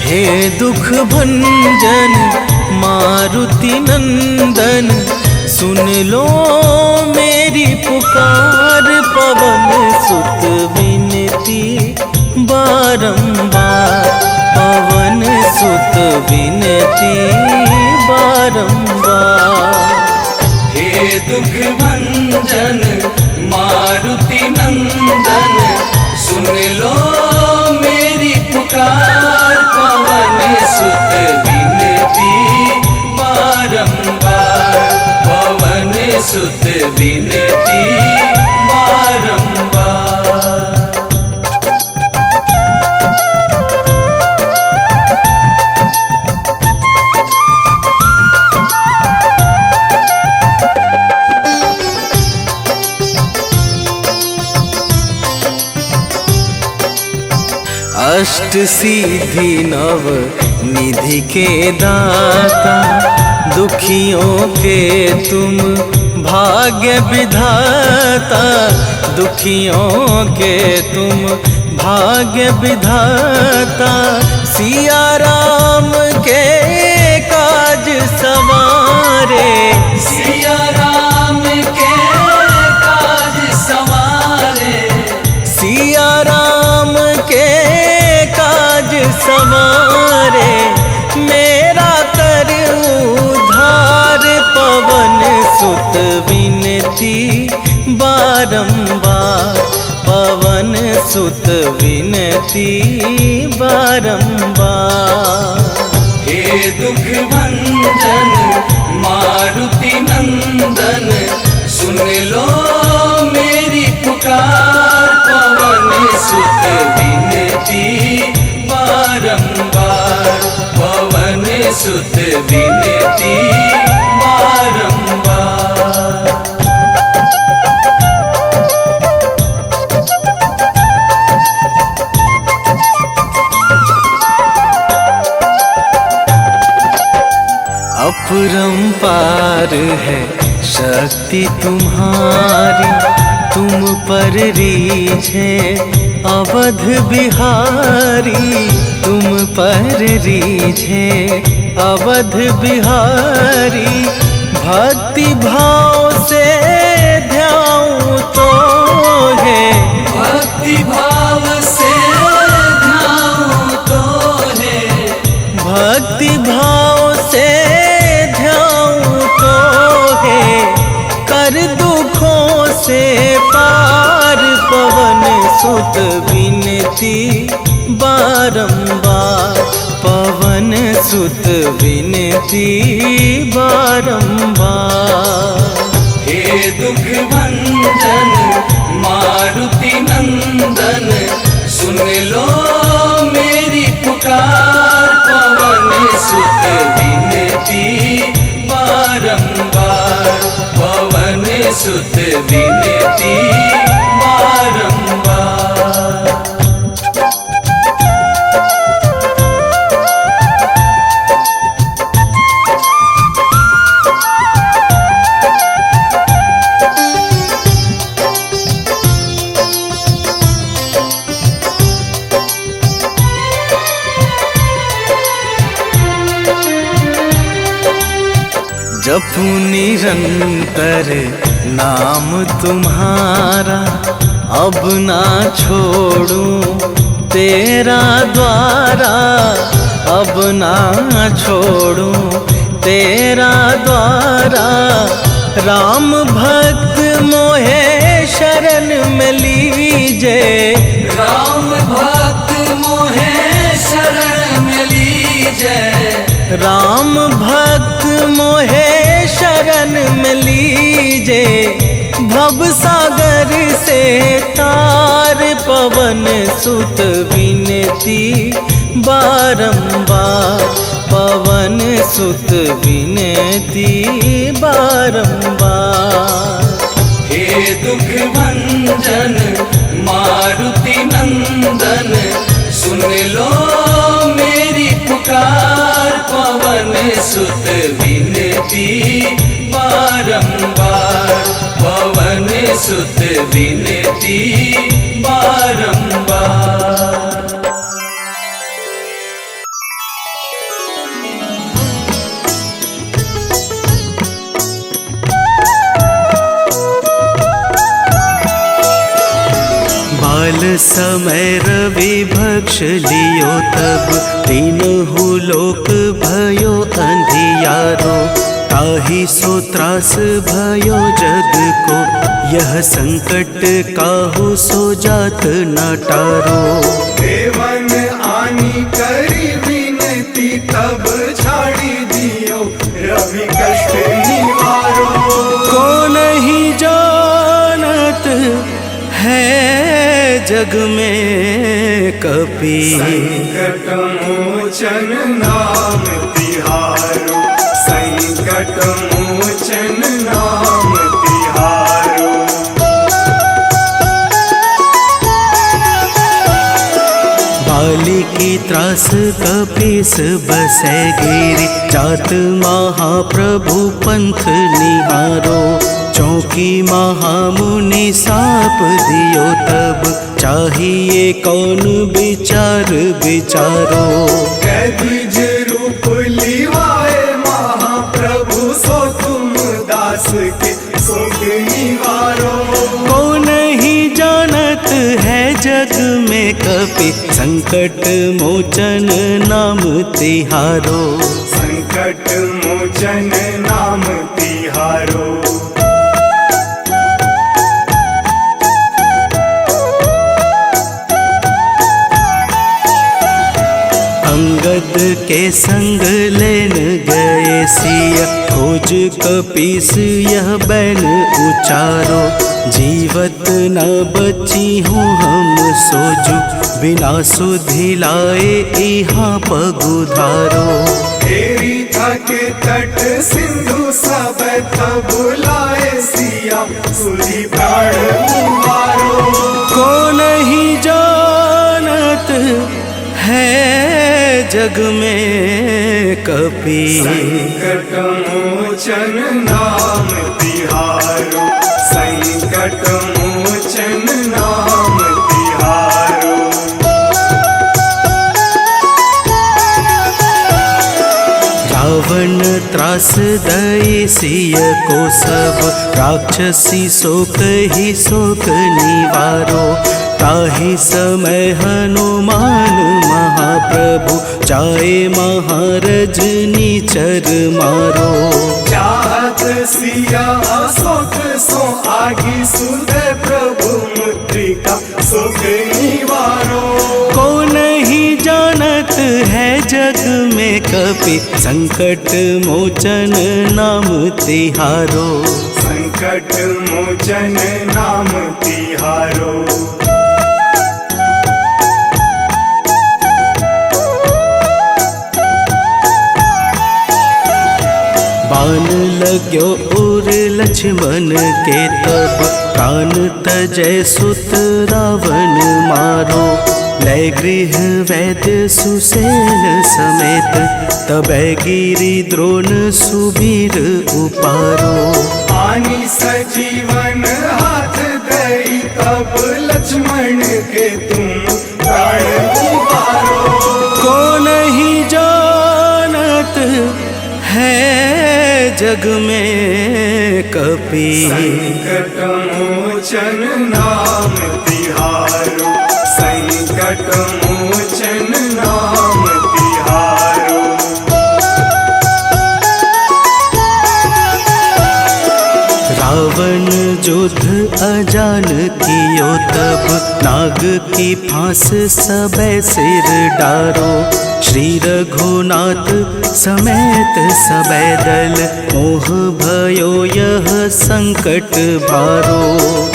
हे दुख भंजन मारुति नंदन, सुन लो मेरी पुकार। पवन सुत विनती बारंबार, पवन सुत विनती बारंबार। हे दुख भंजन मारुति नंदन, सुन लो मेरी पुकार। पवन सुत विनती बारंबार, पवन सुत विनती बारंबार। अष्ट सिद्धि नव निधि के दाता, दुखियों के तुम भाग्य विधाता। दुखियों के तुम भाग्य विधाता, सिया राम के काज सवारे। सिया राम के काज सवारे, सिया राम के काज सवारे। मेरा कर उद्धार, पवन सुत विनती बारंबार, पवन सुत विनती बारंबार। हे दुख भंजन मारुति नंदन, सुन लो मेरी पुकार। पवन सुत विनती बारंबार, पवन सुत विनती बारंबार। अपरंपार है शक्ति तुम्हारी, तुम पर रीझे अवध बिहारी। तुम पर रीझे अवध बिहारी, भक्ति भाव से ध्याऊं तो है। भक्ति भाव से ध्याऊं तो है, भक्ति भाव से ध्याऊं तो है। कर दुखों से पार, पवन सुत विनती बारंबार, पवन सुत विनती बारंबार। हे दुख भंजन मारुति नंदन, सुन लो मेरी पुकार। पवन सुत विनती बारंबार, पवन सुत विनती बारंबार। जपू निरंतर नाम तुम्हारा, अब ना छोड़ूं तेरा द्वारा। अब ना छोड़ूं तेरा द्वारा। राम भक्त मोहे शरण में लीजे, राम भक्त मोहे शरण में लीजे। राम भक्त मोहे शरण में लीजे। भव सागर से तार, पवन सुत विनती बारंबार, पवन सुत विनती बारंबार। हे दुख भंजन मारुति नंदन, सुन लो मेरी पुकार। पवन सुत विनती बारंबार, पवन सुत विनती बारंबार। काल समय रवि भक्ष लियो तब, तीनहु लोक भयो अंधियारो। ताहि सो त्रास भयो जग को, यह संकट काहू सो जात न टारो। देवन आनी करी विनती, तब छाड़ी दियो रवि कष्ट निवारो। को नहीं जानत है जग में कपि, संकट मोचन नाम तिहारो, संकट मोचन नाम तिहारो। बाली की त्रास कपीस बसे गिरी, जात महाप्रभु पंथ निहारो। चौकी महामुनि साप दियो तब, चाहिए कौन विचार विचारो। कैद्विज रूप लिवाए महाप्रभु, सो तुम दास के शोक निवारो। को नहीं जानत है जग में कपि, संकट मोचन नाम तिहारो। संकट मोचन नाम तिहारो। अंगद के संग लेन गए सिया, खोज कपीस यह बैन उचारो। जीवत न बची हूँ हम सोजू, बिना सुधि लाए यहाँ पगुधारो। तेरी थके तट सिंधु सब तब लाए सिया, सुधी प्राण उबारो। को नहीं जानत है जग में कपि, संकट मोचन नाम तिहारो, संकट मोचन नाम तिहारो। रावण त्रास दई सिय को सब, राक्षसी शोक ही शोक निवारो। ताहि समय हनुमान महाप्रभु, जाए महारजनी चर मारो। चाहत सिया अशोक सो आगी, सुदय प्रभु मुद्रिका शोक निवारो। को नहीं जानत है जग में कपि, संकट मोचन नाम तिहारो। संकट मोचन नाम तिहारो। बाण लाग्यो उर लक्ष्मण के तब, प्राण तजय सुत रावण मारो। लय गृह वैद्य सुसेन समेत, तबै गिरि द्रोण सुबीर उपारो। आनी सजीवन हाथ दई, तब लक्ष्मण के तुम प्राण उबारो। को नहीं जानत है जग में कपि, संकट मोचन नाम तिहारो, संकट मोचन नाम तिहारो। रावण युद्ध अजान कियो तब, नाग की फांस सबे सिर डारो। श्री रघुनाथ समेत सबे दल, मोह भयो यह संकट भारो।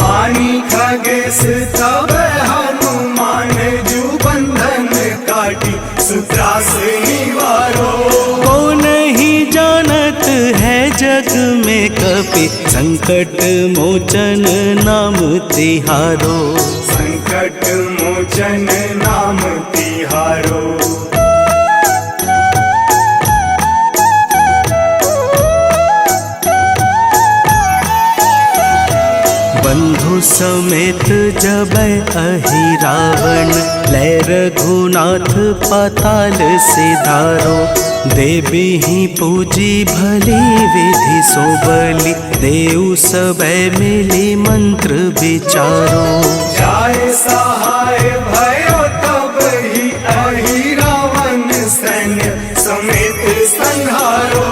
आनी खगेश तब हनुमान, जू बंधन काटी सुत्रास निवारो। को नहीं जानत है जग में कपि, संकट मोचन नाम तिहारो। संकट मोचन नाम तिहारो। बंधु समेत जब अहि रावण, लय रघुनाथ पाताल सिधारो। देवी ही पूजी भली विधि सो बलि, देव सबे मिली मंत्र विचारो। जाय सहाय भयो तब ही अहि रावण सैन्य समेत संहारो।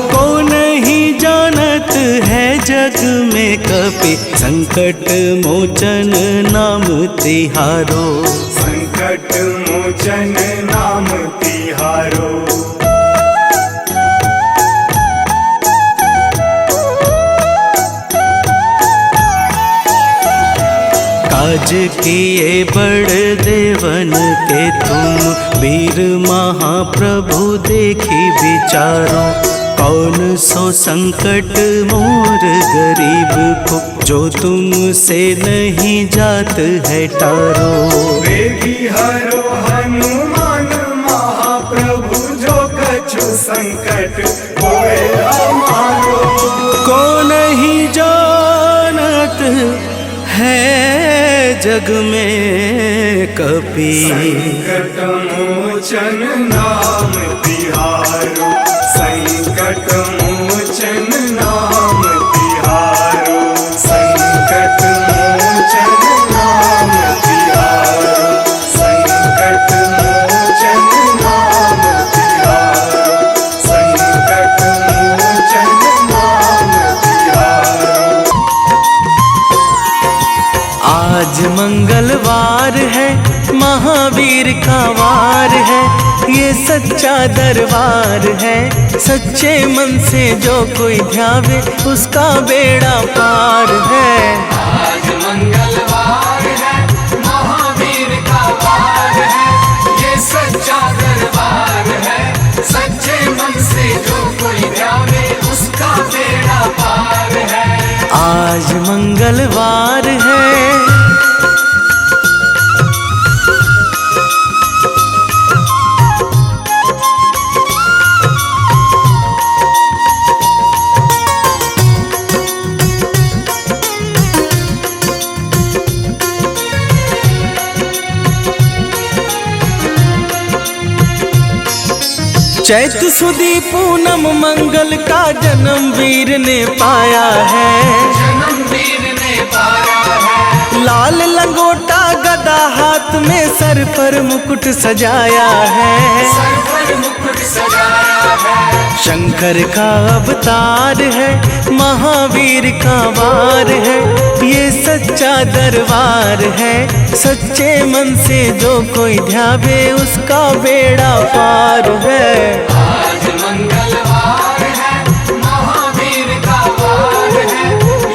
को नहीं जानत है जग में कपि, संकट मोचन नाम तिहारो। संकट मोचन नाम तिहारो। काज किए बड़ देवन के तुम, वीर महाप्रभु देखी विचारो। कौन सो संकट मोर गरीब को, जो तुमसे नहीं जात है टारो। वेगी हरो हनुमान महाप्रभु, जो कछु संकट होए हमारो। को नहीं जानत है जग में कपि, संकट मोचन नाम तिहारो। संकट मोचन नाम तिहारो। संकट मोचन नाम तिहारो। संकट मोचन नाम तिहारो। संकट मोचन नाम तिहारो। आज मंगलवार है, महावीर का वार है। ये सच्चा दरबार है, सच्चे मन से जो कोई ध्यावे उसका बेड़ा पार है। आज मंगलवार है, महावीर का वार है। ये सच्चा दरबार है, सच्चे मन से जो कोई ध्यावे उसका बेड़ा पार है। आज मंगलवार है। चैत सुदी पूनम मंगल का जन्म वीर ने पाया है। जन्म वीर ने पाया है। लाल लंगोटा गदा हाथ में, सर पर मुकुट सजाया है। सर पर मुकुट सजाया है। शंकर का अवतार है, महावीर का वार है। ये सच्चा दरबार है, सच्चे मन से जो कोई ध्यावे उसका बेड़ा पार है। आज मंगलवार है, महावीर का वार है।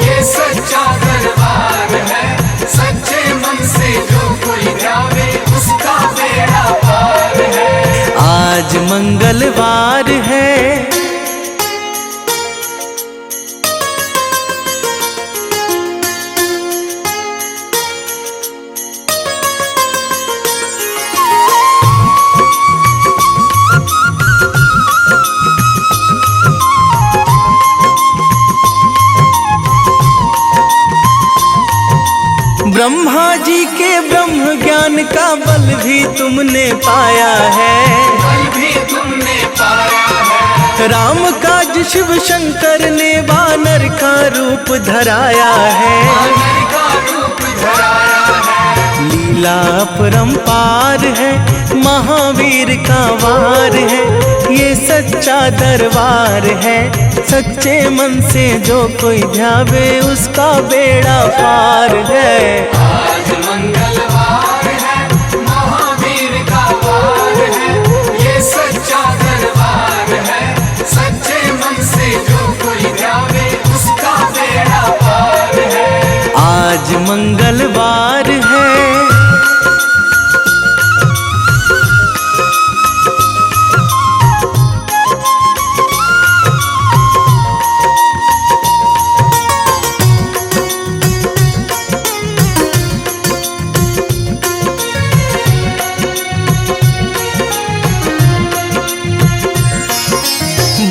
ये सच्चा दरबार है, सच्चे मन से जो कोई ध्यावे उसका बेड़ा पार है। आज मंगलवार है। ब्रह्मा जी के ब्रह्म ज्ञान का बल भी तुमने पाया है। बल भी तुमने पाया है। राम काज शिव शंकर ने वानर का रूप धराया है। वानर का रूप धराया है। लीला अपरंपार है, महावीर का वार है। ये सच्चा दरबार है, सच्चे मन से जो कोई ध्यावे उसका बेड़ा पार है। आज मंगलवार है, महावीर का वार है। ये सच्चा दरबार है, सच्चे मन से जो कोई ध्यावे उसका बेड़ा पार है। आज मंगलवार है।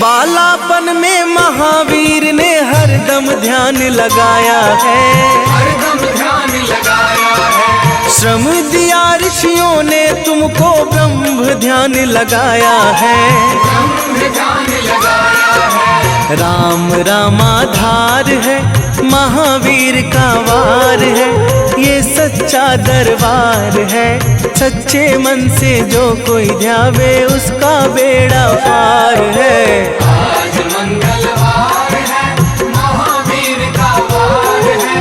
बालापन में महावीर ने हरदम ध्यान लगाया है। हरदम श्रम दिया ऋषियों ने तुमको, ब्रह्म ध्यान लगाया है। ब्रह्म ध्यान लगाया है। राम रामाधार है, महावीर का वार है, ये सच्चा दरबार है। सच्चे मन से जो कोई ध्यावे, उसका बेड़ा पार है। आज मंगलवार है, महावीर का वार है,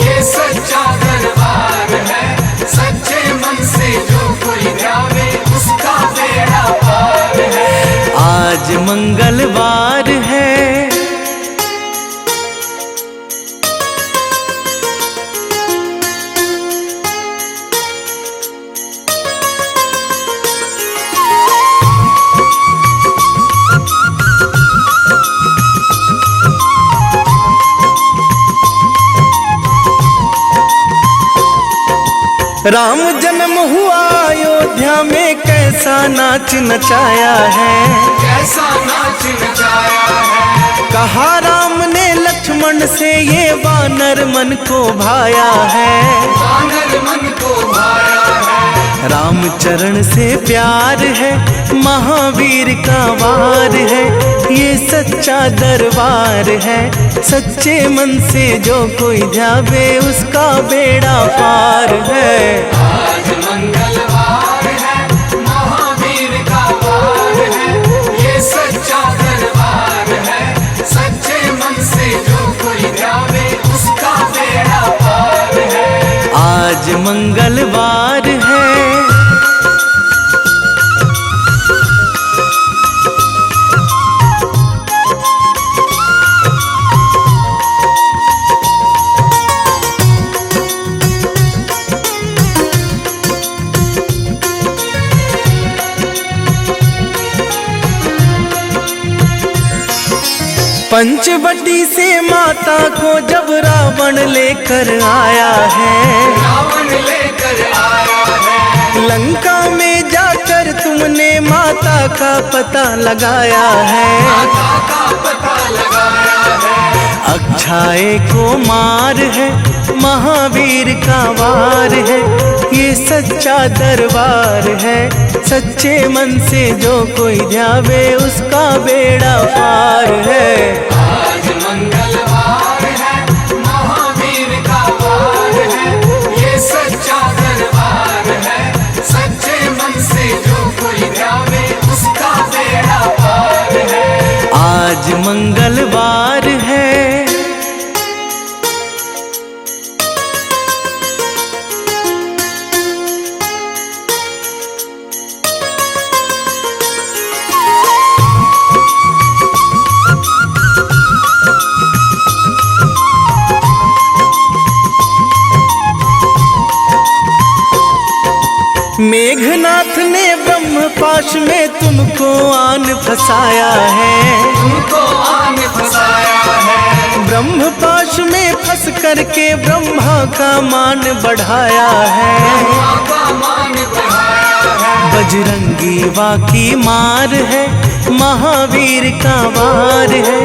ये सच्चा दरबार है। सच्चे मन से जो कोई ध्यावे, उसका बेड़ा पार है। आज मंगलवार है। राम जन्म हुआ अयोध्या में, कैसा नाच नचाया है। कैसा नाच नचाया है। कहा राम ने लक्ष्मण से, ये वानर मन को भाया है। वानर मन को भाया है। राम चरण से प्यार है, महावीर का वार है, ये सच्चा दरबार है। सच्चे मन से जो कोई ध्यावे, उसका बेड़ा पार है। आज मंगलवार है, महावीर का वार है, ये सच्चा दरबार है। सच्चे मन से जो कोई ध्यावे, उसका बेड़ा पार है। आज मंगलवार है। पंचवटी से माता को जब रावण लेकर आया है। रावण लेकर आया है। लंका में जाकर तुमने माता का पता लगाया है। माता का पता लगाया है। अक्षय को मार है, महावीर का वार है, ये सच्चा दरबार है। सच्चे मन से जो कोई ध्यावे, उसका बेड़ा पार है। आज मंगलवार है, महावीर का वार है, ये सच्चा दरबार है। सच्चे मन से जो कोई ध्यावे, उसका बेड़ा पार है। आज मंगलवार है। मेघनाथ ने ब्रह्म पाश में तुमको आन फंसाया है। तुमको आन फंसाया है। ब्रह्म पाश में फंस करके ब्रह्मा का मान बढ़ाया है। ब्रह्मा का मान बढ़ाया है। बजरंगी वाकी मार है, महावीर का वार है,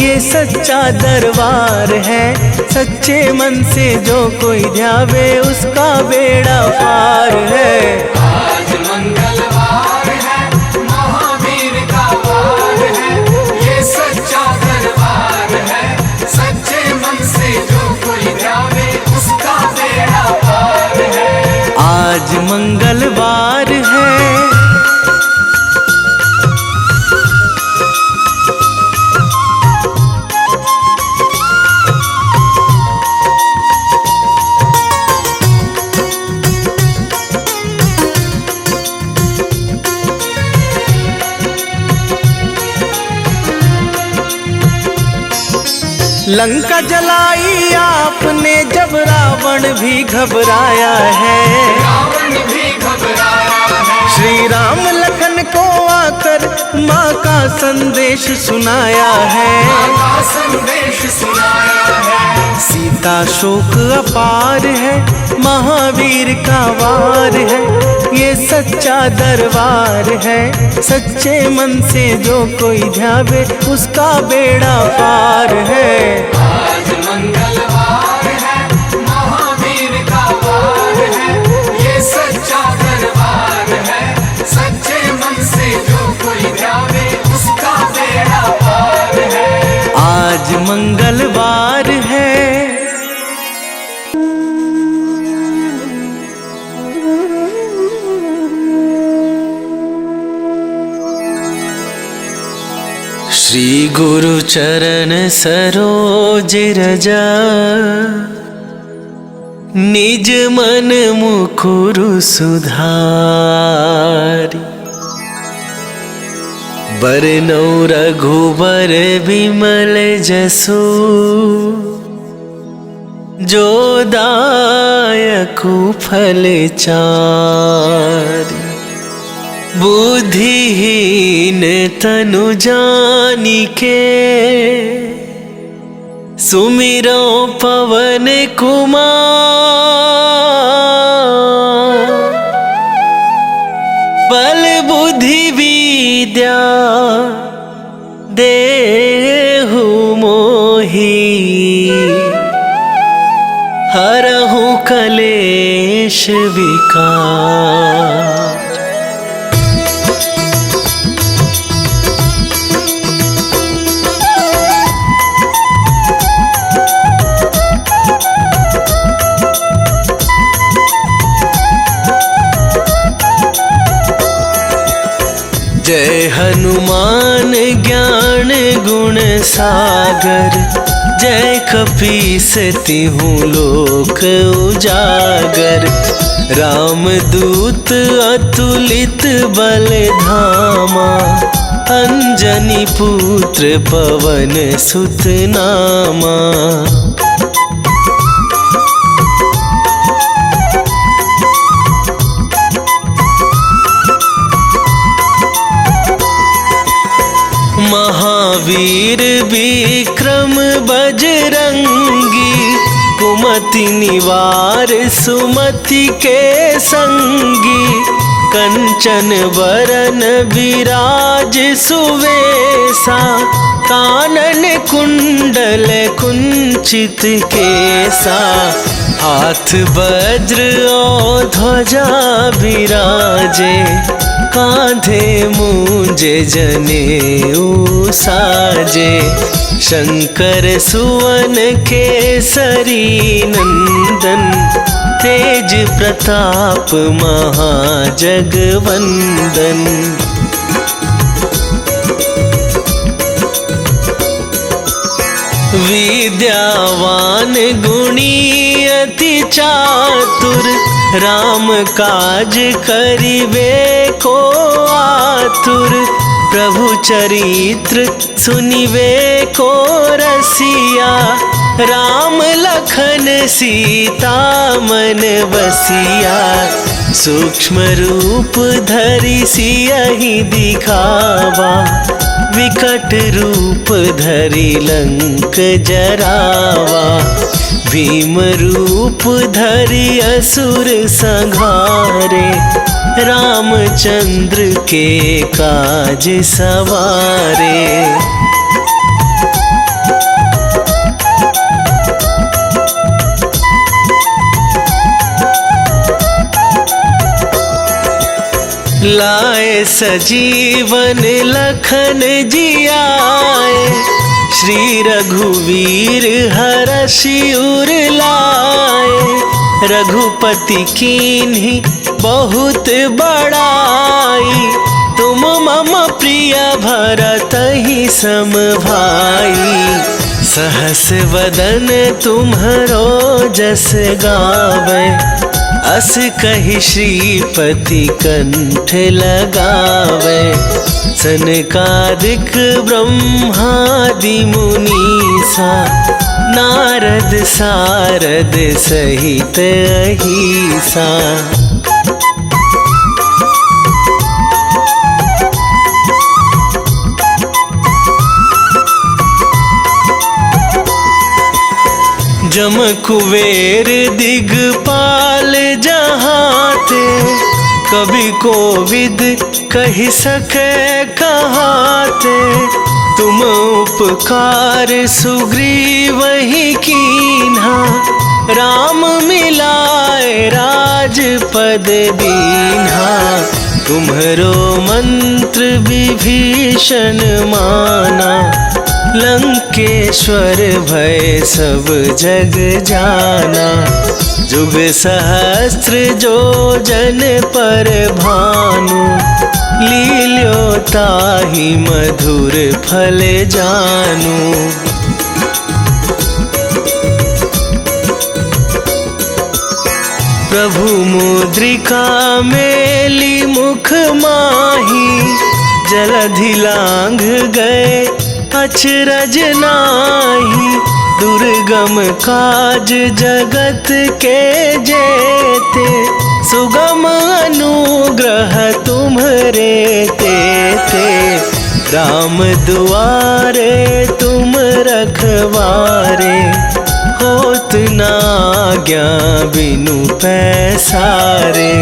ये सच्चा दरबार है। सच्चे मन से जो कोई ध्यावे, उसका बेड़ा पार है। आज मंगलवार है, महावीर का वार है, ये सच्चा दरबार है। सच्चे मन से जो कोई ध्यावे, उसका बेड़ा पार है। आज मंगलवार है। लंका जलाई आपने जब रावण भी घबराया है। रावण भी घबराया है। श्री राम लखन को आकर माँ का संदेश सुनाया है। माँ का संदेश सुनाया है। सीता शोक अपार है, महावीर का वार है, ये सच्चा दरबार है। सच्चे मन से जो कोई ध्यावे, उसका बेड़ा पार है। आज मंगलवार है, महावीर का वार है, श्री गुरु चरण सरोज रजा, निज मन मुकुरु सुधारी। बरनौ रघुबर बिमल जसु, जो दायकु फल चारि। बुद्धिहीन तनु जानिके, सुमिरो पवन कुमार। बल बुद्धि विद्या देहु मोहि, हरहु कलेश विकार। जय हनुमान ज्ञान गुण सागर, जय कपीस तिहुँ लोक उजागर। रामदूत अतुलित बल धामा, अंजनी पुत्र पवन सुत नामा। महावीर विक्रम बजरंगी, कुमति निवार सुमति के संगी। कंचन बरन विराज सुवेशा, कानन कुंडल कुंचित केसा। हाथ वज्र और ध्वजा विराजे, कांधे मूंजे जनेऊ साजे। शंकर सुवन केसरी नंदन, तेज प्रताप महाजगवंदन। विद्यावान गुणी अति चातुर, राम काज करिबे को आतुर। प्रभु चरित्र सुनिबे को रसिया, राम लखन सीता मन बसिया। सूक्ष्म रूप धरि सियहि दिखावा, विकट रूप धरि लंक जरावा। भीम रूप धरि असुर संहारे, रामचंद्र के काज सवारे। लाए सजीवन लखन जियाए, श्री रघुवीर हरषि उर लाए। रघुपति कीन्ही बहुत बड़ाई, तुम मम प्रिय भरतहि सम भाई। सहस वदन तुम्हरो जस गावे, अस कहि श्रीपति कंठ लगावे। सनकादिक ब्रह्मादि मुनीसा, नारद सारद सहित अहिसा। जम कुबेर दिगपाल जहाते, कवि कोविद कहि सके कहाते। तुम उपकार सुग्रीवहि कीन्हा, राम मिलाए राजपद दीन्हा। तुम्हरो मंत्र विभीषण माना, लंकेश्वर भय सब जग जाना। जुग सहस्त्र जो जन पर भानु, लील्यो ताहि मधुर फल जानू। प्रभु मुद्रिका मेली मुख माही, जलधि लांघ गए अचरज नाही। दुर्गम काज जगत के जेते, सुगम अनुग्रह तुम्हरे तेते। राम दुआरे तुम रखवारे, होत न आज्ञा बिनु पैसारे।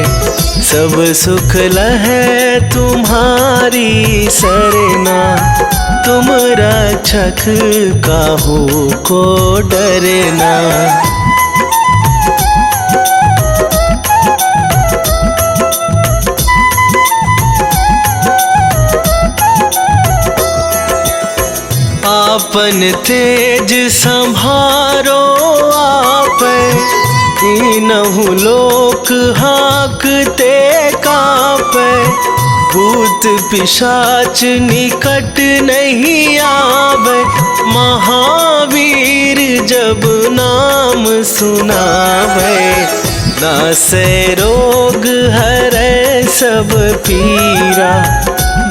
सब सुख लहै तुम्हारी सरना, तुम रक्षक काहू को डरना। आपन तेज संभारो आप, तीनहु लोक हाँकते कापै। भूत पिशाच निकट नहीं आवे, महावीर जब नाम सुनावे। नासै रोग हरै सब पीरा,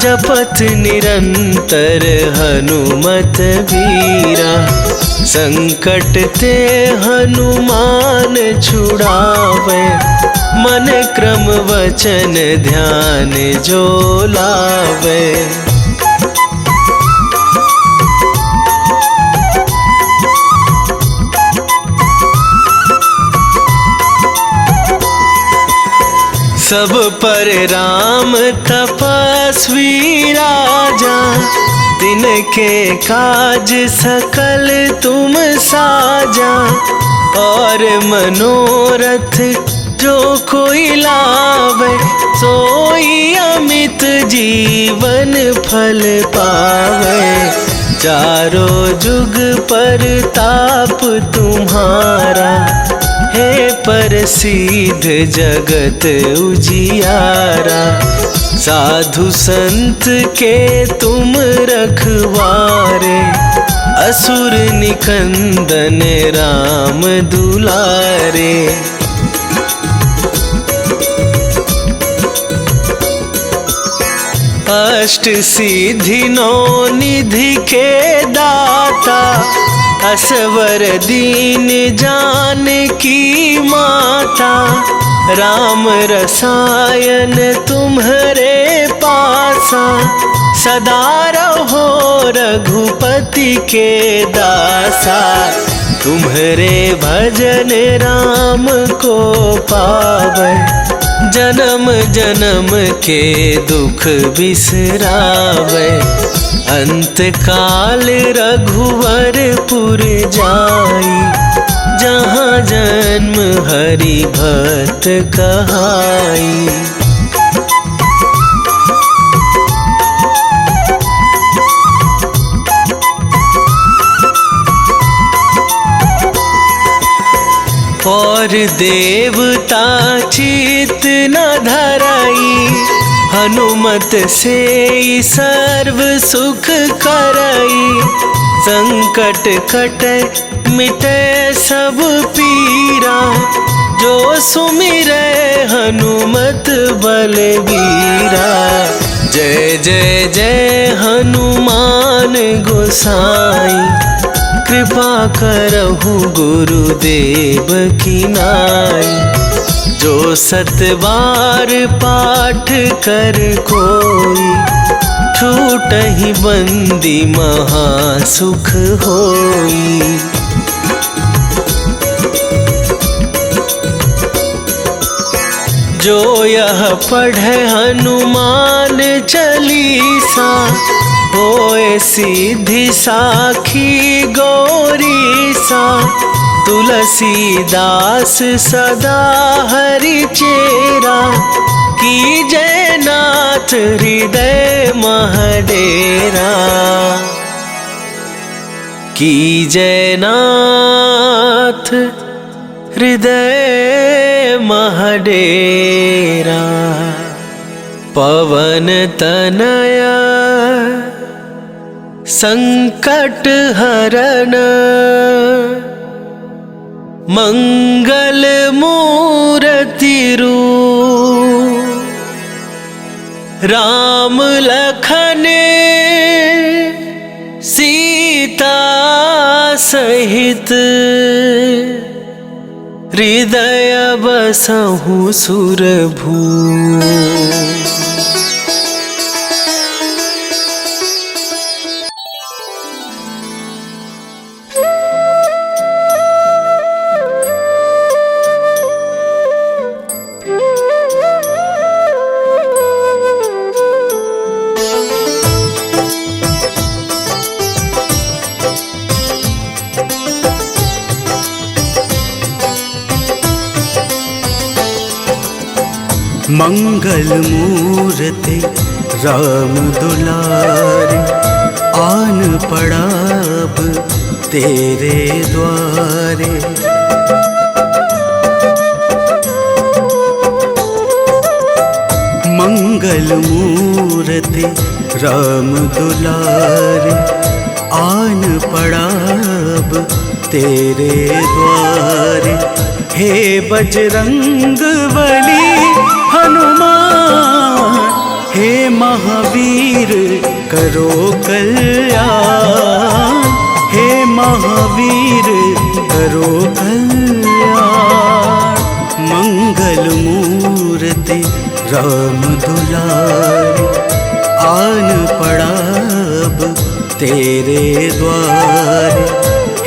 जपत निरंतर हनुमत वीरा। संकट ते हनुमान छुड़ावे, मन क्रम वचन ध्यान जो लावे। सब पर राम तपस्वी राजा, तिनके काज सकल तुम साजा। और मनोरथ जो कोई लावे, सोई अमित जीवन फल पावे। चारों जुग पर ताप तुम्हारा, हे प्रसिद्ध जगत उजियारा। साधु संत के तुम रखवारे, असुर निकंदन राम दुलारे। अष्ट सिद्धि नौ निधि के दाता, असवर दीन जानकी माता। राम रसायन तुम्हरे पासा, सदा रहो रघुपति के दासा। तुम्हरे भजन राम को पावै, जन्म जन्म के दुख बिसरावै। अंत काल रघुवरपुर जाई, जहाँ जन्म हरि भक्त कहाई। और देवता चित न धराई, हनुमत से सर्व सुख करई। संकट कटे मिटे सब पीरा, जो सुमिरै हनुमत बलबीरा। जय जय जय हनुमान गोसाई, कृपा करहु गुरुदेव की नाई। जो सतबार पाठ कर कोई, छूटहि बंदी महासुख होई। जो यह पढ़े हनुमान चालीसा, होए सिद्धि साखी गौरीसा। तुलसीदास सदा हरि चेरा, की जयनाथ हृदय महडेरा। की जयनाथ हृदय महडेरा। पवन तनया संकट हरन मंगल मूर्ति रूप। राम लखन सीता सहित हृदय बसहु सुरभू। मंगल मूर्ति राम दुलारे, आन पड़ा अब तेरे द्वारे। मंगल मूर्ति राम दुलारे, आन पड़ा अब तेरे द्वारे। हे बजरंग बली हनुमान, हे महावीर करो कल्याण। हे महावीर करो कल्याण। मंगल मूर्ति राम दुलारे, आन पड़ा अब तेरे द्वारे।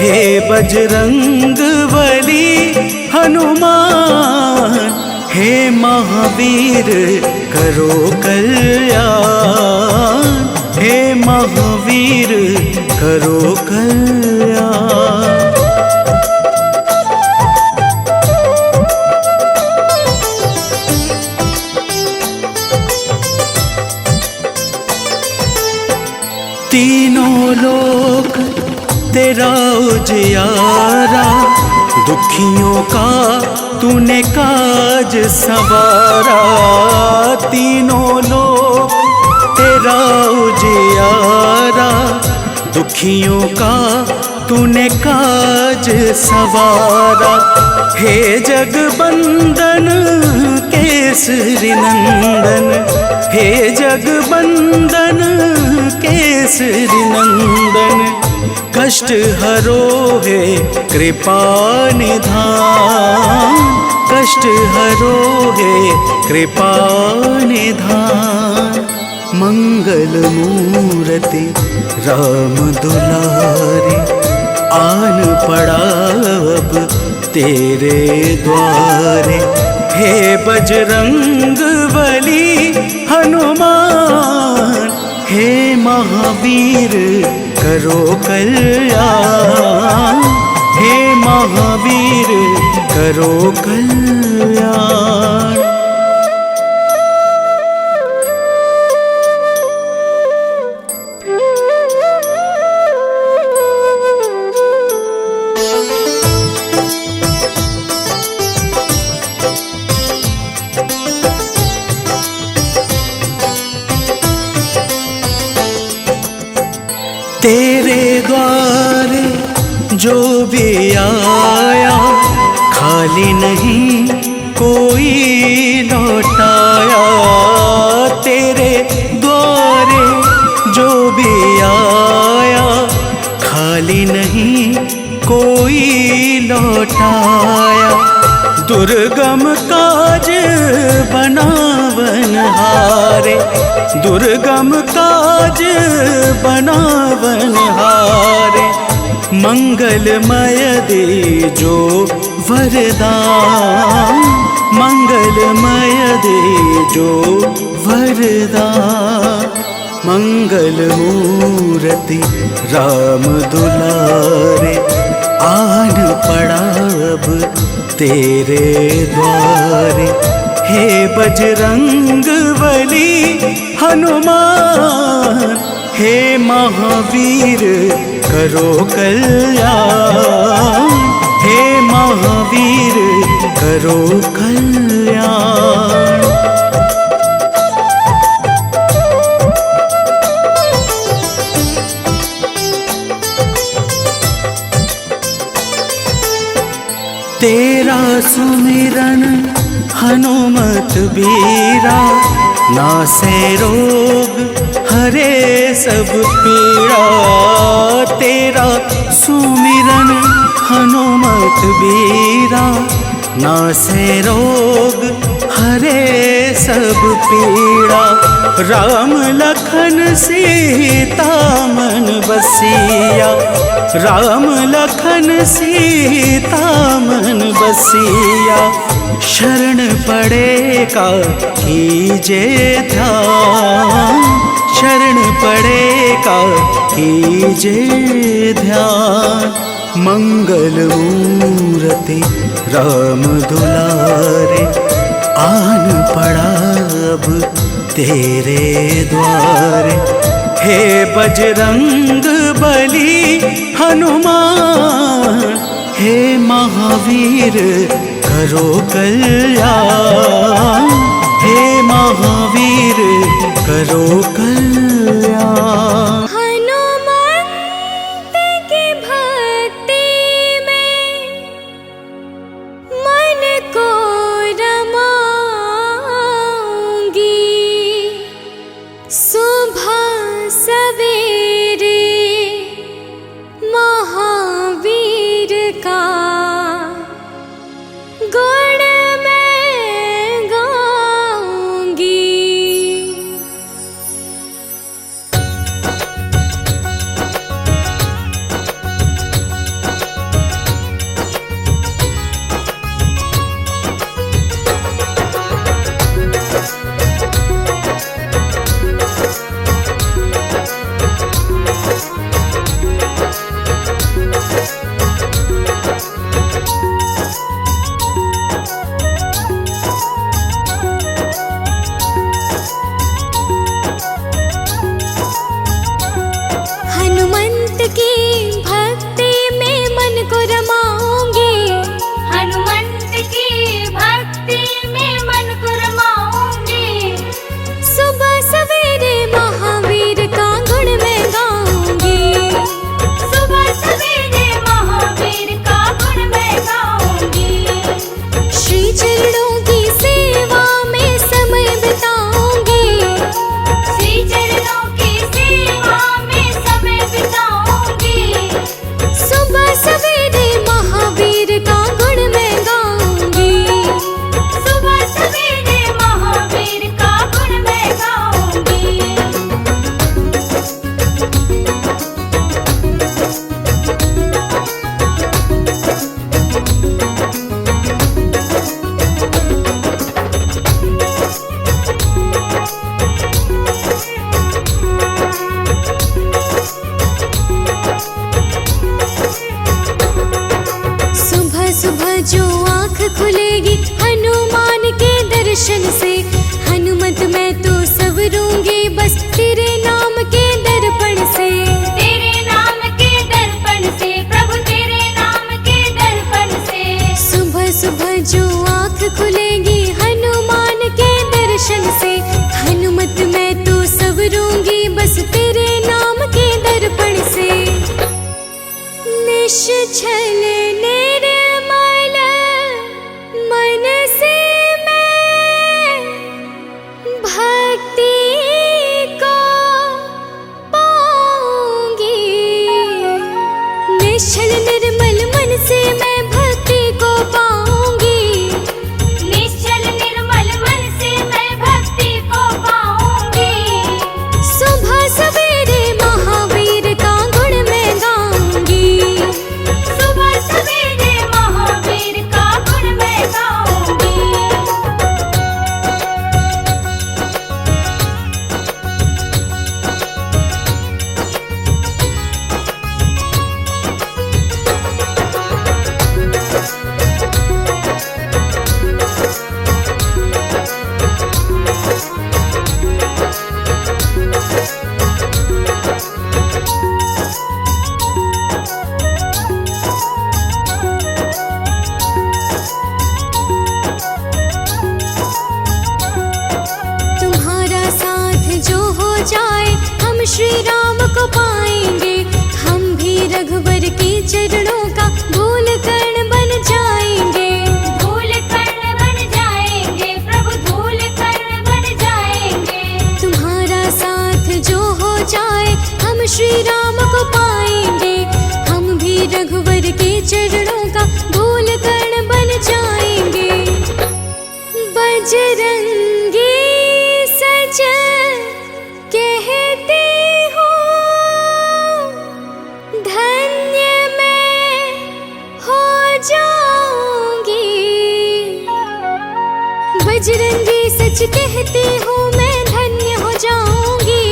हे बजरंग बली हनुमान, हे महावीर करो कल्याण। हे महावीर करो कल्याण। तीनों लोक तेरा उजियारा, दुखियों का तूने काज संवारा। तीनों लोक तेरा उजियारा, दुखियों का तूने काज संवारा। हे जगबंदन केसरी नंदन, हे जगबंदन केसरी नंदन। कष्ट हरो है कृपा निधान, कष्ट हरो है कृपा निधान। मंगल मूर्ति राम दुलारे, आन पड़ा अब तेरे द्वारे। हे बजरंग बली हनुमान, हे महावीर करो कल्याण। हे महावीर करो कल्याण। तेरे द्वारे जो भी आया, खाली नहीं कोई लौटाया। तेरे द्वारे जो भी आया, खाली नहीं कोई लौटाया। दुर्गम काज बनावनहारे, दुर्गम काज बनावनहारे। मंगलमय दे जो वरदान, मंगलमय दे जो वरदान। मंगल मूर्ति राम दुलारे, आन पड़ा अब तेरे द्वारे। हे बजरंग बली हनुमान, हे महावीर करो कल्याण, हे महावीर करो कल्याण। तेरा सुमिरन हनुमत बीरा, नासे रोग हरे सब पीड़ा। तेरा सुमिरन हनुमत बीरा, नासे रोग हरे सब पीड़ा। राम लखन सीता मन बसिया, राम लखन सीता मन बसिया। शरण पड़ेगा कीजे ध्यान, शरण पड़ेगा कीजे ध्यान। मंगल मूर्ति राम दुलारे, आन पड़ा अब तेरे द्वारे। हे बजरंग बली हनुमान, हे महावीर करो कल्याण, हे महावीर करो कल्याण। हनुमंत की भक्ति में मन को रमाऊंगी, सुबह सवेरे महावीर का गुण मैं गाऊंगी। हनुमंत की भक्ति में मन को रमाऊंगी, हनुमंत की भक्ति में मन को रमाऊंगी। सुबह सवेरे महावीर का गुण मैं गाऊंगी, सुबह सवेरे महावीर का गुण मैं गाऊंगी। श्री चरणों की सेवा में समय बिताऊंगी, श्री चरणों की सेवा में समय बिताऊंगी। सुबह सवेरे महावीर का गुण मैं गाऊंगी, सुबह सवेरे महावीर का गुण मैं गाऊंगी। सुबह सुबह जो आँख खुलेगी हनुमान के दर्शन से, हनुमत मैं तो संवरूंगी बस तेरे नाम के दर्पण से, तेरे नाम के दर्पण से, प्रभु तेरे नाम के दर्पण से। सुबह सुबह जो आँख खुलेगी हनुमान के दर्शन से, हनुमत मैं तो संवरूंगी बस तेरे नाम के दर्पण से। निश्चल निर्मल मन से मैं भक्ति को पाऊंगी, निश्चल निर्मल मन से मैं भक्ति को पाऊंगी, निश्चल निर्मल मन से मैं भक्ति को पाऊंगी। सुबह सवेरे महावीर का गुण मैं गाऊंगी, सुबह सवेरे महावीर का गुण मैं गाऊंगी। पाएंगे। हम भी रघुवर के चरणों का धूल कण बन जाएंगे। धूल कण बन जाएंगे प्रभु, धूल कण बन जाएंगे। तुम्हारा साथ जो हो जाए हम श्री राम को पाएंगे। हम भी रघुवर के चरणों का धूल कण बन जाएंगे। बजरंगी सज कहते हो धन्य मैं हो जाऊंगी। बजरंगी सच कहती हूँ मैं धन्य हो जाऊंगी।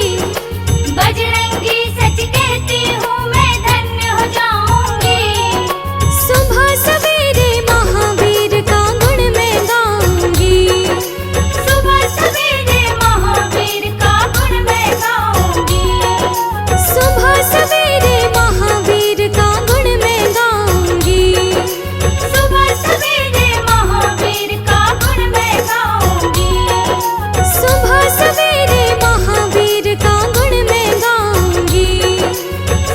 बजरंगी सच कहती हूँ मैं धन्य हो जाऊंगी। सुबह सवेरे महावीर का गुण मैं गाऊंगी। सुबह सवेरे महावीर का गुण मैं गाऊंगी। सुबह सवेरे महावीर का गुण मैं गाऊंगी। सुबह सवेरे महावीर का गुण मैं गाऊंगी। सुबह सवेरे महावीर का गुण मैं गाऊंगी।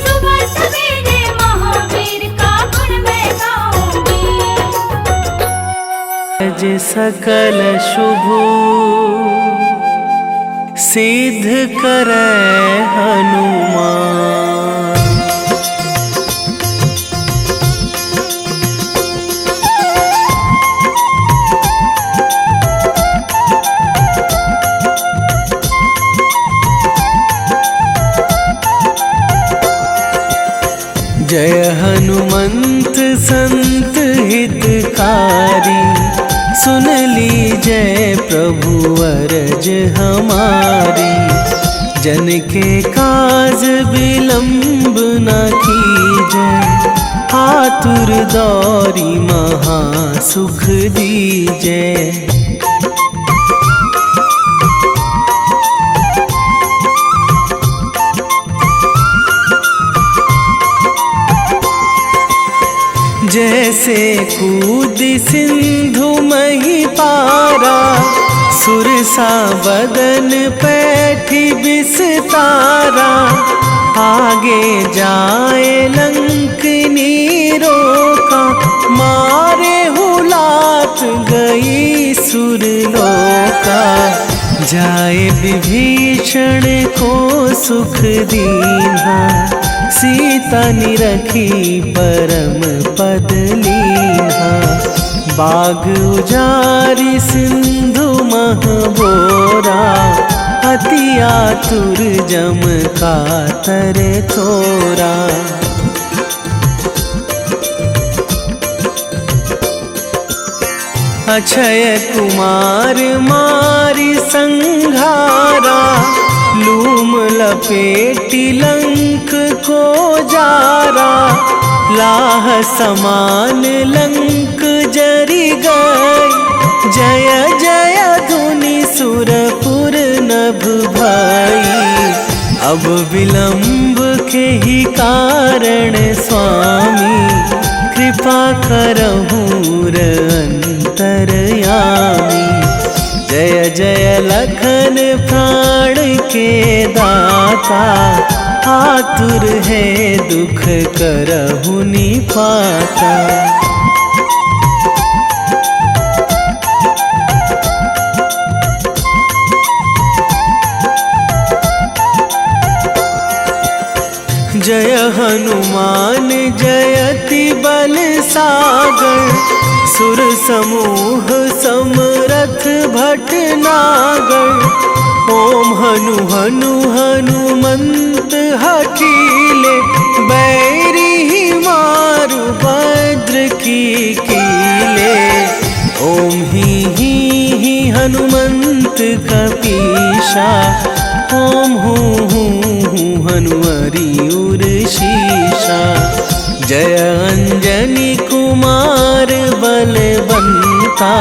सुबह सवेरे महावीर का गुण मैं गाऊंगी। जे सकल शुभ सिद्ध करे हनुमान। जय हनुमंत संत हितकारी, सुन लीजय प्रभु अरज हमारी। जन के काज विलंब न कीजय, आतुर दौरी महा सुख दीजय। जैसे कूद सिंधु मही पारा, सुरसा बदन पैठी बिस्तारा। आगे जाए लंकनी रोका, मारे हुलात गई सुरलोका। जाए विभीषण को सुख दीन्हा, सीता निरखी परम पद लीन्हा। बाग उजारी सिंधु महबोरा, अति आतुर जम कातर थोरा। अक्षय कुमार मारी संघारा, लूम लपेटी लंक को जारा। लाह समान लंक जरी गई, जय जय धुनि सुरपुर नभ भई। अब विलंब के ही कारण स्वामी, कृपा करहूँ अंतरयामी। जय जय लखन प्राण के दाता, आतुर है दुख करहु निपाता। जय हनुमान जयति बल सागर, सुर समूह समरथ भटनागर। ओम हनु हनु हनुमंत हठीले, बैरी मारु भद्र की कीले। ओम ही हनुमंत कपीशा, ओम हूँ हनुमरी उर शीशा। जय अंजनी कुमार बलवंता,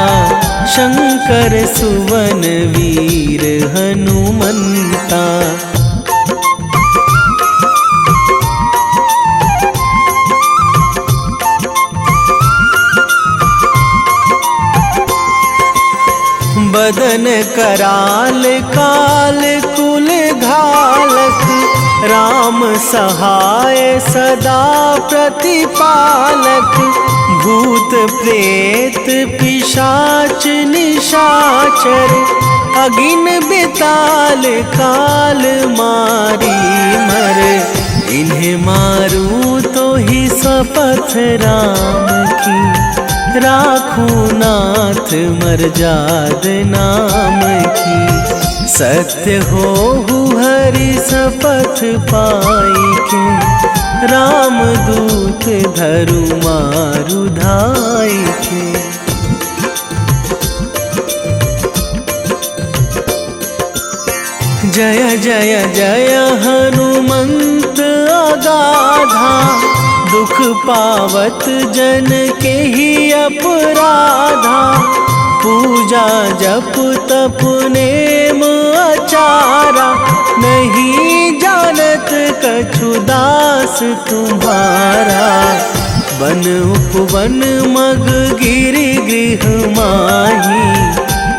शंकर सुवन वीर हनुमंता। बदन कराल काल कुल घालक, राम सहाय सदा प्रतिपालक, भूत प्रेत पिशाच निशाचर, अगिन बिताल काल मारी मर, इन्हें मारूं तो ही शपथ राम की, राखूं नाथ मर्याद नाम की, सत्य हो हरि शपथ पाई के, राम दूत धरु मारु धाई के। जय जय जय हनुमंत अगाधा, दुख पावत जन के ही अपराधा, पूजा जप तप नेम आचारा, नहीं जानत कछु दास तुम्हारा, वन उपवन मग गिरि गृह माही,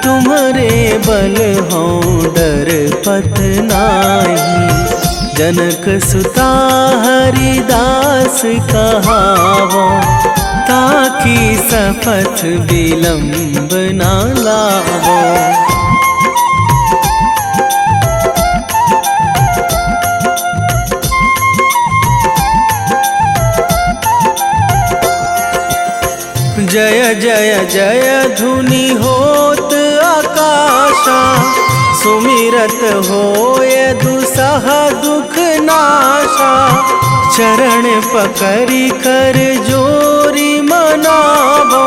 तुम्हारे बल हो डर पत नाही, जनक सुता हरिदास कहावो, ताकि शपथ विलंब ना लावो। जय जय जय धुनि होत आकाशा, सुमिरत होय दुसह दुख नाशा, चरण पकड़ी कर जोरी मनावो,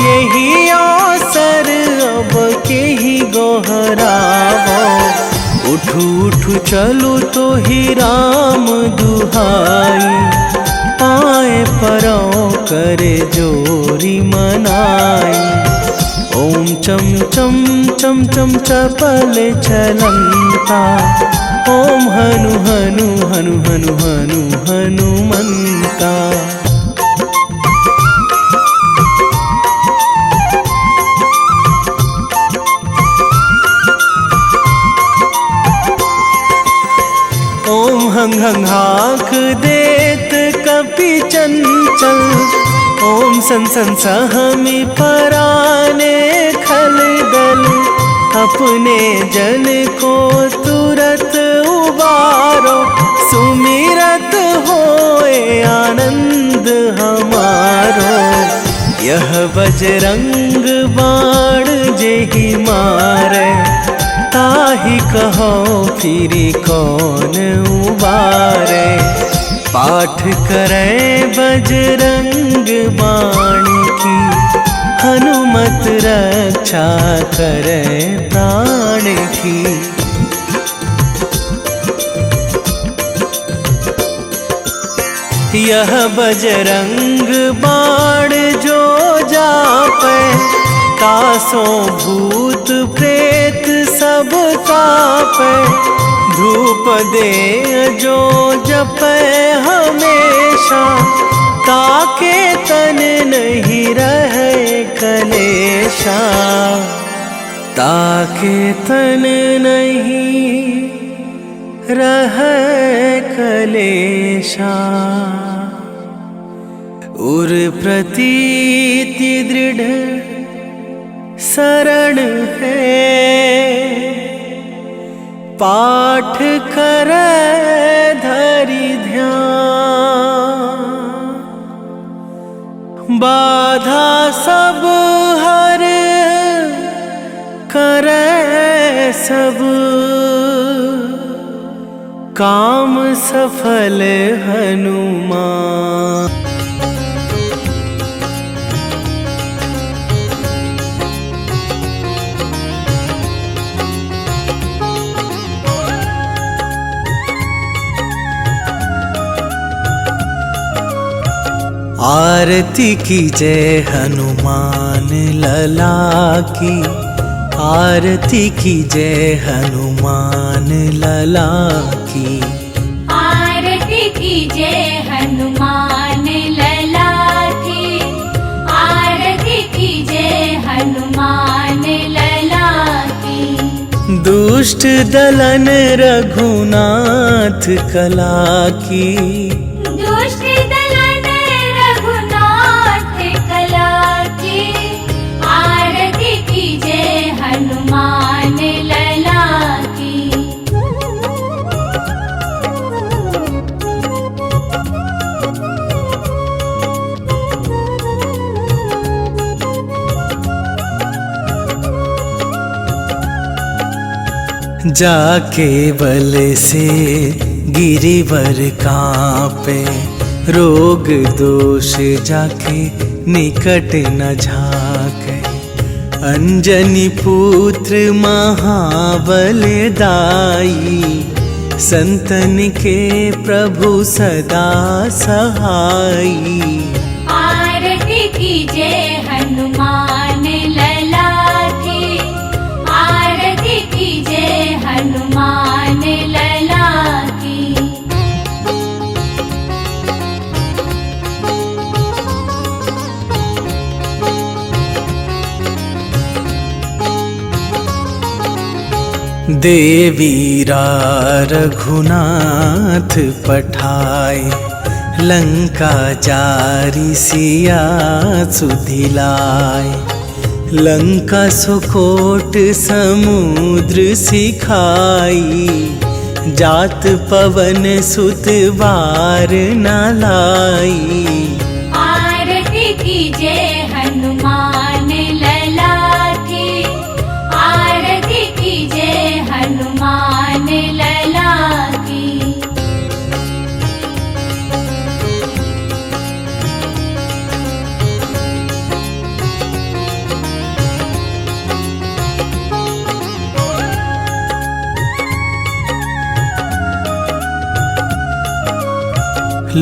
यही अवसर अब के ही गोहरावो, उठू उठू चलू तो ही राम दुहाई, पाए परो करे जोरी मनाई, ओम चम चम चम चम चपल चलंता, ओम हनु हनु हनु हनु हनु हनुमंता। ओम हंग हंग हाक देत कपि चंचल, ओम सन सन सहमी पराने खल दल, अपने जन को तुरत उबारो, सुमिरत होए आनंद हमारो, यह बजरंग बाण जेहि मारे, ताहि कहो फिरि कौन उबारे, पाठ करे बजरंग बाण की, हनुमत रक्षा करे प्राण की। यह बजरंग बाण जो जापे, तासों भूत प्रेत सब कापे, धूप दे जो जपे हमेशा, ताके तन नहीं रहे कलेशा, ताके तन नहीं रहे कलेशा। उर प्रतीति दृढ़ शरण है, पाठ करे धरि ध्यान, बाधा सब हर करे सब, काम सफल हनुमान। आरती कीजय हनुमान लला की, आरती कीजय हनुमान लला की, आरती कीजय हनुमान लला की, आरती कीजय हनुमान लला की। दुष्ट दलन रघुनाथ कला की, दुष्ट दलन रघुनाथ कला की, आरती कीजे हनुमान लला की। जाके बल से गिरिवर कांपे, रोग दोष जाके निकट न झाके। अंजनी पुत्र महाबलदाई, संतन के प्रभु सदा सहाई। आरती कीजे हनुमान लला की, आरती कीजे हनुमान लला की। देवीरा रघुनाथ पठाए, लंका जारी सिया सुधिलाए। लंका सुकोट समुद्र सिखाई, जात पवन सुत बार न लाई। आरती कीजे हनुमान लला की, आरती कीजे हनुमान लला की।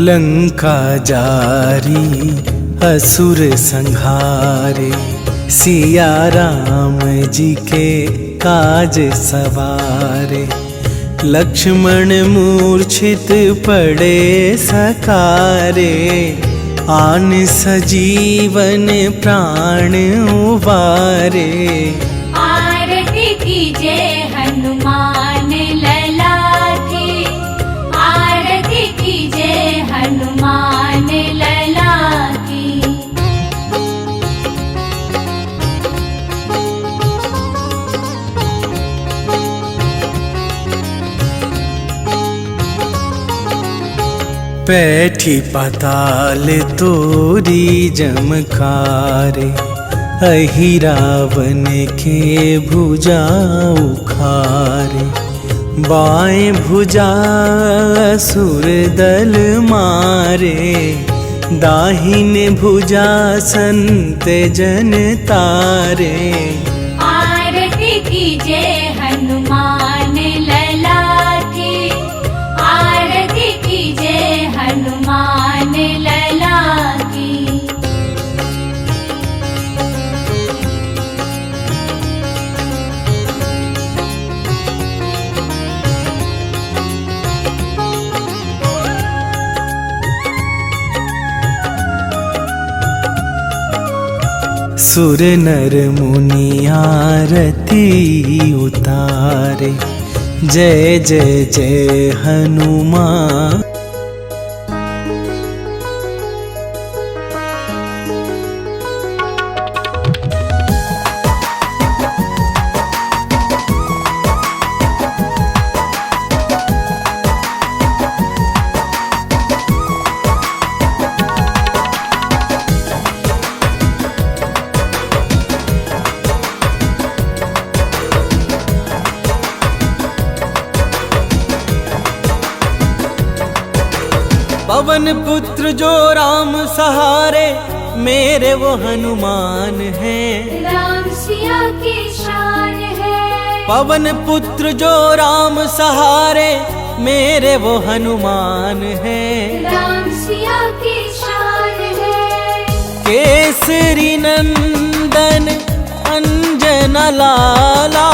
लंका जारी असुर संहारे, सिया राम जी के काज सवारे। लक्ष्मण मूर्छित पड़े सकारे, आन सजीवन प्राण उबारे। आरती कीजे हनुमान लला की, आरती कीजे हनुमान लला की। पैठी पाताल तोरी जमकारे, अहि रावण के भुजा उखारे। बाएं भुजा असुर दल मारे, दाहिन भुजा संत जन तारे। आरती कीजे हनुमान लला की, आरती कीजे हनुमान लला की। सुर नर मुनि आरती उतारे, जय जय जय हनुमान। पवन पुत्र जो राम सहारे, मेरे वो हनुमान हैं। राम सिया की शान है। पवन पुत्र जो राम सहारे, मेरे वो हनुमान हैं। राम सिया की शान है। केसरी नंदन अंजना लाला,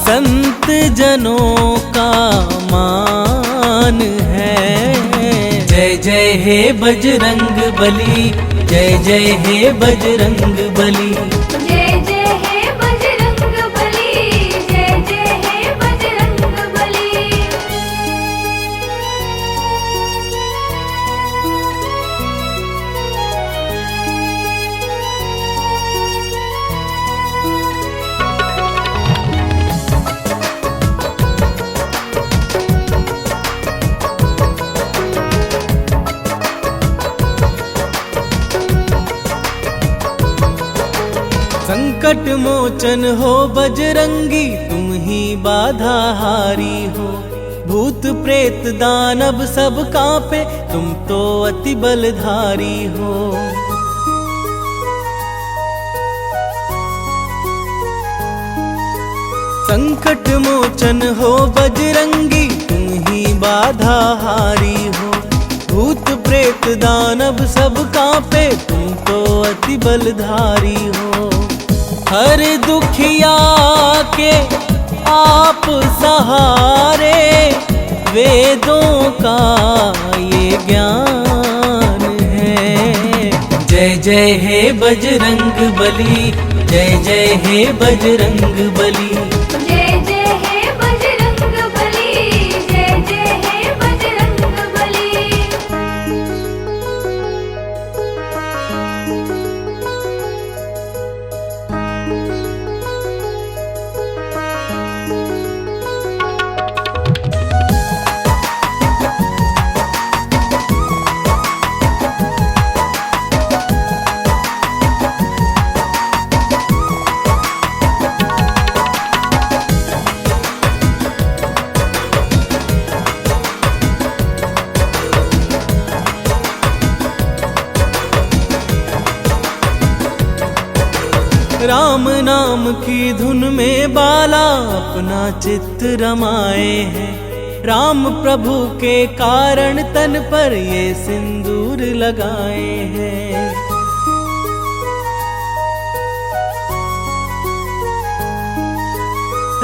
संत जनों का मान है। जय जय हे बजरंग बली, जय जय हे बजरंग बली। जय जय हे बजरंग बली, जय जय हे संकट मोचन हो बजरंगी, तुम ही बाधा हारी हो। भूत प्रेत दानव सब कांपे, तुम तो अति बलधारी हो। संकट मोचन हो बजरंगी, तुम ही बाधा हारी हो। भूत प्रेत दानव सब कांपे, तुम तो अति बलधारी हो। हर दुखिया के आप सहारे, वेदों का ये ज्ञान है। जय जय हे बजरंग बली, जय जय हे बजरंग बली। जय जय हे बजरंग बली, जय जय हे बजरंग बली। राम नाम की धुन में बाला अपना चित्त रमाए हैं। राम प्रभु के कारण तन पर ये सिंदूर लगाए हैं।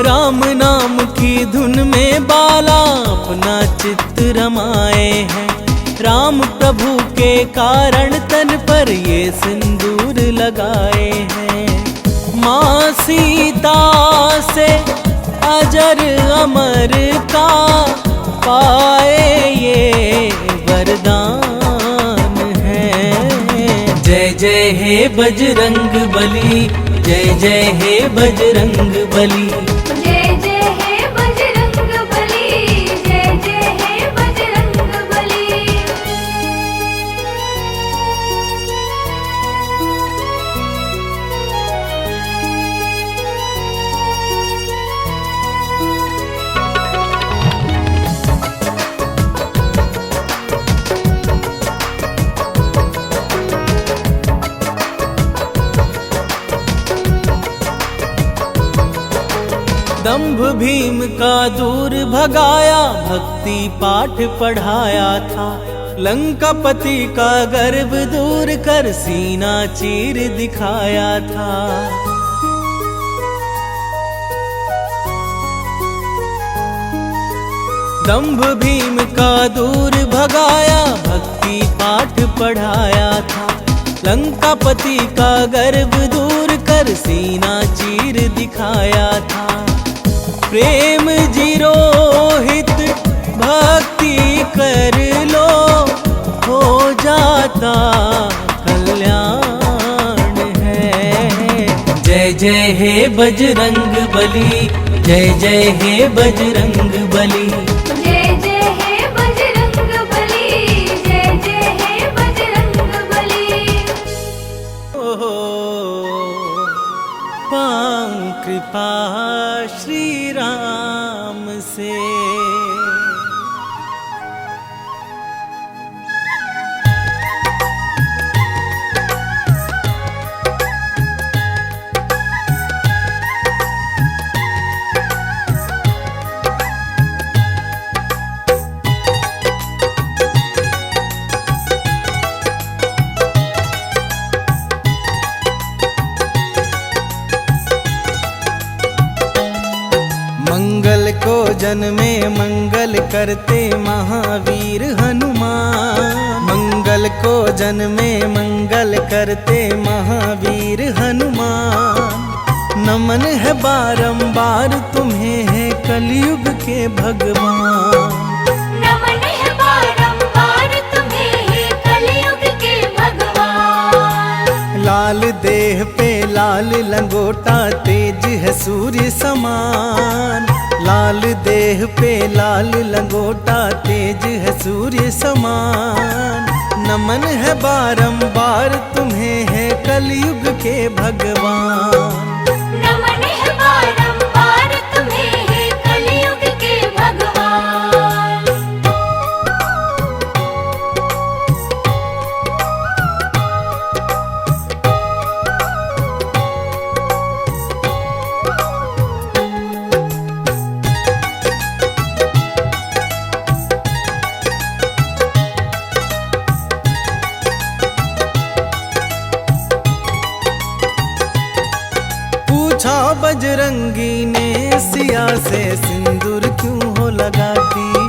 राम नाम की धुन में बाला अपना चित्त रमाए हैं। राम प्रभु के कारण तन पर ये सिंदूर लगाए हैं। माँ सीता से अजर अमर का पाए ये वरदान है। जय जय हे बजरंग बली, जय जय हे बजरंग बली। जय जय हे बजरंग बली, जय जय हे बजरंग बली। दंभ भीम का दूर भगाया, भक्ति पाठ पढ़ाया था। लंकापति का गर्व दूर कर सीना चीर दिखाया था। दंभ भीम का दूर भगाया, भक्ति पाठ पढ़ाया था। लंकापति का गर्व दूर कर सीना चीर दिखाया था। प्रेम जीरोहित भक्ति कर लो, हो जाता कल्याण है। जय जय हे बजरंग बली, जय जय हे बजरंग बली। जय जय हे बजरंग बली, जय जय हे बजरंग बली। ओहो पाऊं कृपा श्री राम से। मंगल को जन्मे मंगल करते महावीर हनुमान। मंगल को जन्मे मंगल करते महावीर हनुमान। नमन है बारंबार तुम्हें है कलयुग के भगवान। नमन है बारंबार तुम्हें है कलयुग के भगवान। लाल देह पे लाल लंगोटा तेज है सूर्य समान। लाल देह पे लाल लंगोटा तेज है सूर्य समान। नमन है बारंबार तुम्हें है कलयुग के भगवान। बजरंगी ने सिया से सिंदूर क्यों हो लगाती,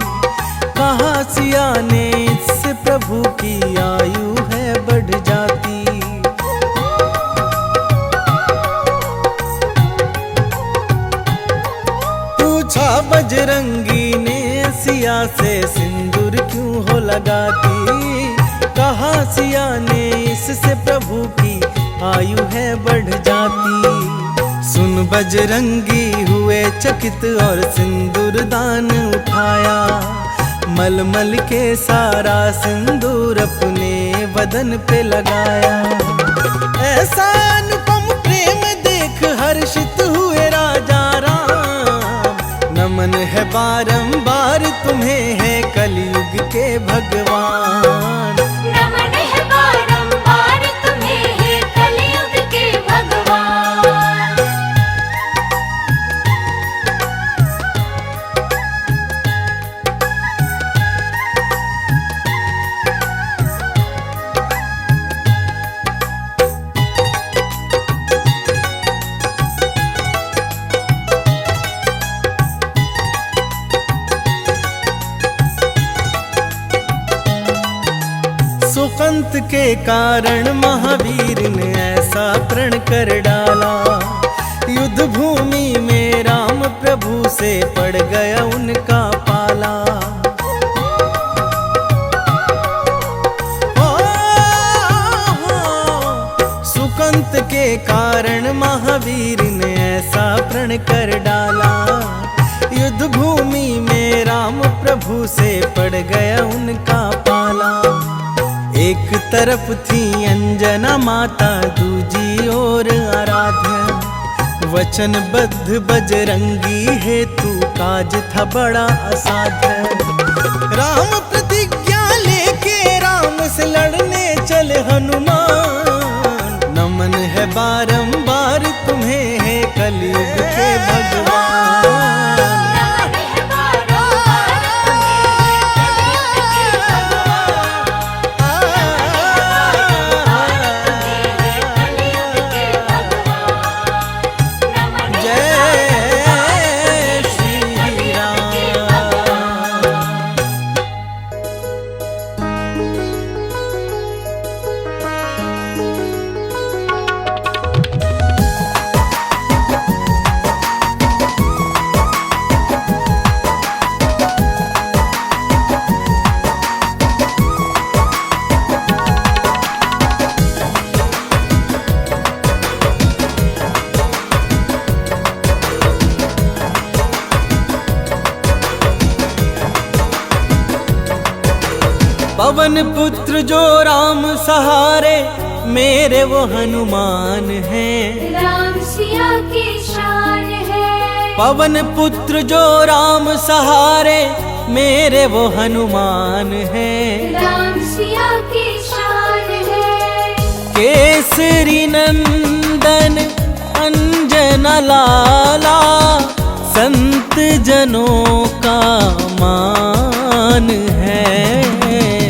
कहा सिया ने इससे प्रभु की आयु है बढ़ जाती। पूछा बजरंगी ने सिया से सिंदूर क्यों हो लगाती, कहा सिया ने इससे प्रभु की आयु है बढ़ जाती। सुन बजरंगी हुए चकित और सिंदूर दान उठाया, मलमल के सारा सिंदूर अपने बदन पे लगाया। ऐसा अनुपम प्रेम देख हर्षित हुए राजा राम, नमन है बारंबार तुम्हें है कलयुग के भगवान। नमन है बारंबार तुम्हें है कलयुग के भगवान। सुकंत के कारण महावीर ने ऐसा प्रण कर डाला, युद्ध भूमि में राम प्रभु से पड़ गया उनका पाला। सुकंत के कारण महावीर ने ऐसा प्रण कर डाला, युद्ध भूमि में राम प्रभु से पड़ गया उनका पाला। एक तरफ थी अंजना माता दूजी ओर आराध्या, वचनबद्ध बजरंगी हेतु काज था बड़ा असाध्य। राम प्रतिज्ञा लेके राम से लड़ने चले हनुमान, नमन है बारंबार तुम्हें है कलयुग के भगवान। पवन पुत्र जो राम सहारे मेरे वो हनुमान हैं, राम सिया की शान है। पवन पुत्र जो राम सहारे मेरे वो हनुमान हैं, राम सिया की शान है। केसरी नंदन अंजना लाला संत जनों का मान है।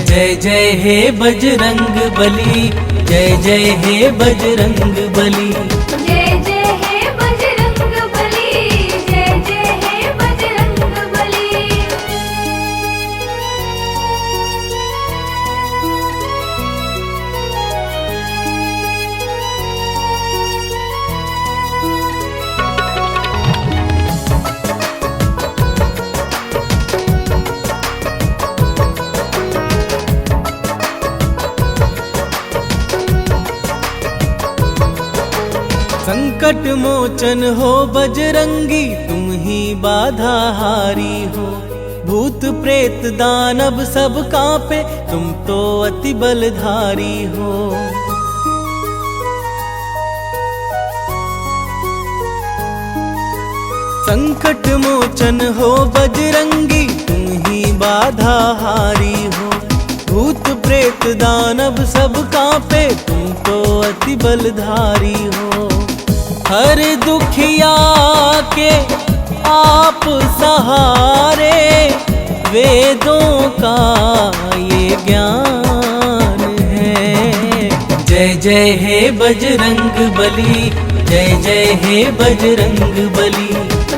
जय जय हे बजरंग बली, जय जय हे बजरंग बली। जय जय हे बजरंग बली, जय जय हे बजरंग बली। संकट मोचन हो बजरंगी तुम ही बाधा हारी हो, भूत प्रेत दानव सब कांपे तुम तो अति बलधारी हो। संकट मोचन हो बजरंगी तुम ही बाधा हारी हो, भूत प्रेत दानव सब कांपे तुम तो अति बलधारी हो। हर दुखिया के आप सहारे, वेदों का ये ज्ञान है। जय जय हे बजरंग बली, जय जय हे बजरंग बली।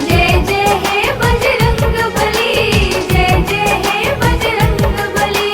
जय जय हे बजरंग बली, जय जय हे बजरंग बली।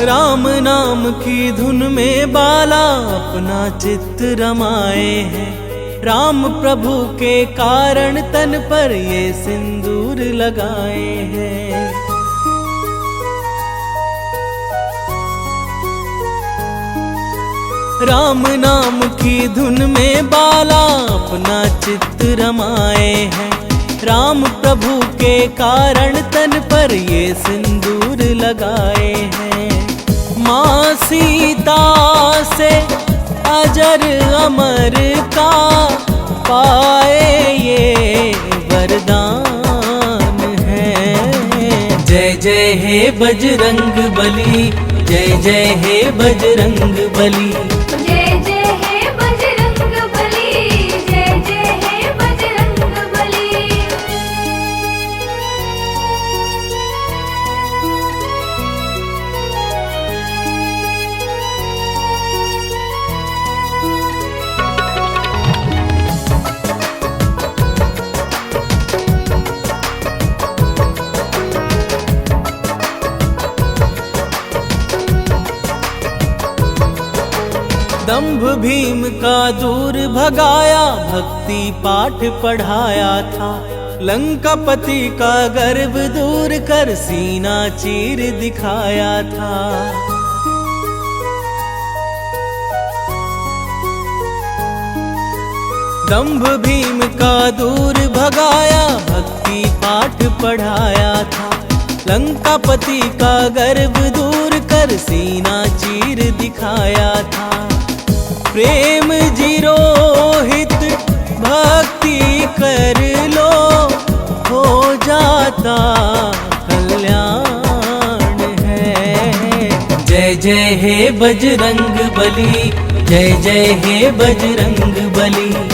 राम नाम की धुन में बाला अपना चित्त रमाए हैं। राम प्रभु के कारण तन पर ये सिंदूर लगाए हैं। राम नाम की धुन में बाला अपना चित्त रमाए हैं। राम प्रभु के कारण तन पर ये सिंदूर लगाए हैं। माँ सीता से अजर अमर का पाए ये वरदान है। जय जय हे बजरंग बली, जय जय हे बजरंग बली। जय जय हे बजरंग बली, जय जय हे बजरंग बली। दंभ भीम का दूर भगाया, भक्ति पाठ पढ़ाया था। लंकापति का गर्व दूर कर सीना चीर दिखाया था। दंभ भीम का दूर भगाया, भक्ति पाठ पढ़ाया था। लंकापति का गर्व दूर कर सीना चीर दिखाया था। प्रेम जीरो हित भक्ति कर लो, हो जाता कल्याण है। जय जय हे बजरंग बली, जय जय हे बजरंग बली।